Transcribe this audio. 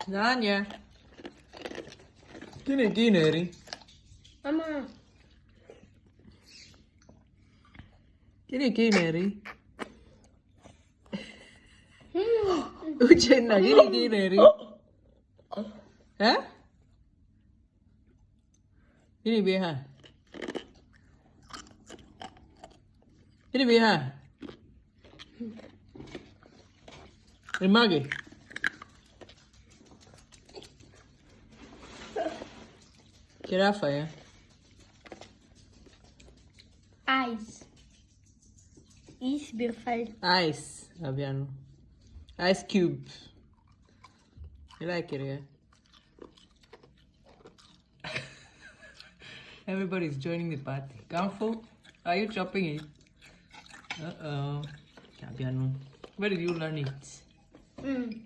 Nanya. Kini ri. Mama. Kini ri. Uchenna kini ri. Eh? Kini biha. Kini biha. Image. Kirafa ya. Ice. Isbirfall. Ice, Aviano. Ice cube. You like it, yeah? Everybody's joining the party. Kamfu, are you chopping it? Uh-oh. Aviano. Where did you learn it? Mm.